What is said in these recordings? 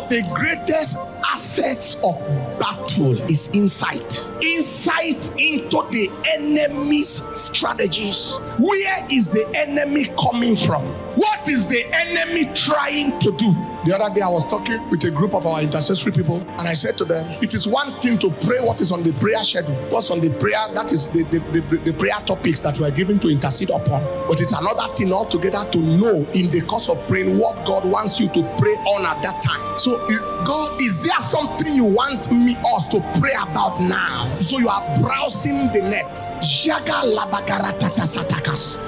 of the greatest assets of battle is insight. Insight into the enemy's strategies. Where is the enemy coming from? What is the enemy trying to do? The other day I was talking with a group of our intercessory people, and I said to them, it is one thing to pray what is on the prayer schedule, what's on the prayer, that is the prayer topics that we are given to intercede upon. But it's another thing altogether to know in the course of praying what God wants you to pray on at that time. So God, is there something you want us to pray about now? So you are browsing the net. Jaga labagarata satakas.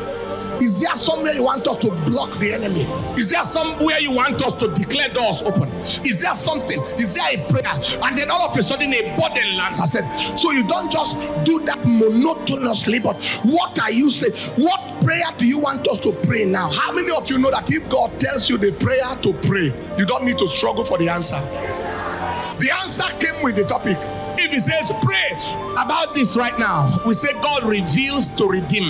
Is there somewhere you want us to block the enemy? Is there somewhere you want us to declare doors open? Is there something? Is there a prayer? And then all of a sudden a burden lands. I said, so you don't just do that monotonously, but what are you saying? What prayer do you want us to pray now? How many of you know that if God tells you the prayer to pray, you don't need to struggle for the answer? The answer came with the topic. If he says pray about this right now, we say God reveals to redeem.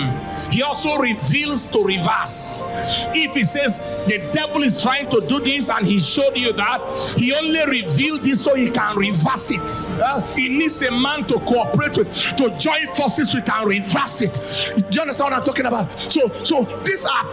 He also reveals to reverse. If he says the devil is trying to do this and he showed you that, he only revealed this so he can reverse it. He needs a man to cooperate with, to join forces with and reverse it. Do you understand what I'm talking about? So these are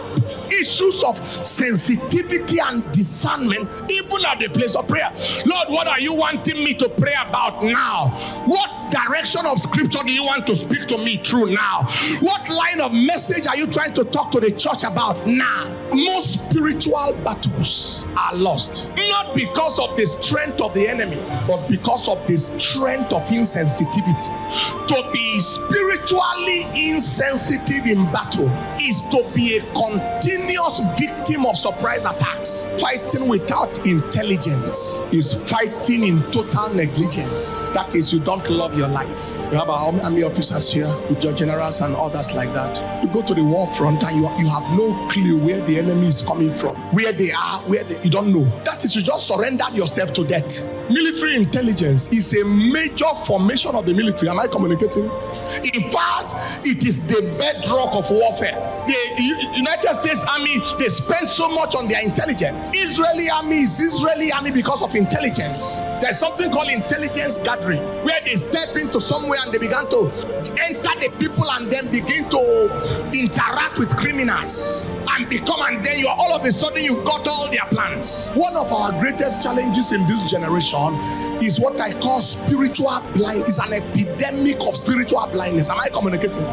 issues of sensitivity and discernment, even at the place of prayer. Lord, what are you wanting me to pray about now? What direction of scripture do you want to speak to me through now? What line of message are you trying to talk to the church about now? Most spiritual battles are lost, not because of the strength of the enemy, but because of the strength of insensitivity. To be spiritually insensitive in battle is to be a continuous victim of surprise attacks. Fighting without intelligence is fighting in total negligence. That is, you don't love your life. You have our army officers here with your generals and others like that. You go to the war front and you have no clue where the enemy is coming from, where they are, you don't know. That is, you just surrendered yourself to death. Military intelligence is a major formation of the military. Am I communicating? In fact, it is the bedrock of warfare. The United States Army, they spend so much on their intelligence. Israeli Army is Israeli Army because of intelligence. There's something called intelligence gathering, where they step into somewhere and they began to enter the people and then begin to interact with criminals and then you are all of a sudden you got all their plans. One of our greatest challenges in this generation is what I call spiritual blindness. It's an epidemic of spiritual blindness. Am I communicating?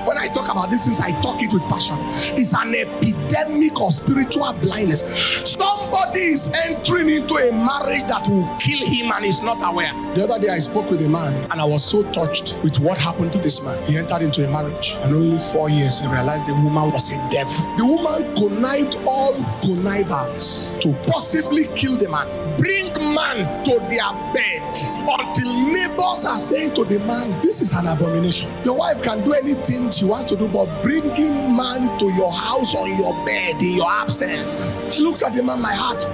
When I talk about these things, I talk it with passion. It's an epidemic of spiritual blindness. Somebody is entering into a marriage that will kill him and is not aware. The other day I spoke with a man and I was so touched with what happened to this man. He entered into a marriage and only 4 years he realized the woman was a devil. The woman connived all connivers to possibly kill the man. Bring man to their bed until neighbors are saying to the man, this is an abomination. Your wife can do anything she wants to do, but bringing man to your house on your bed in your absence. She looked at the man, my heart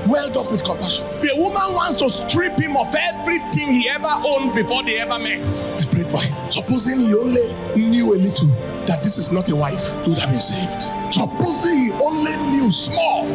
welled up with compassion. The woman wants to strip him of everything he ever owned before they ever met. I prayed for him. Supposing he only knew a little that this is not a wife, he would have been saved. Supposing he only knew small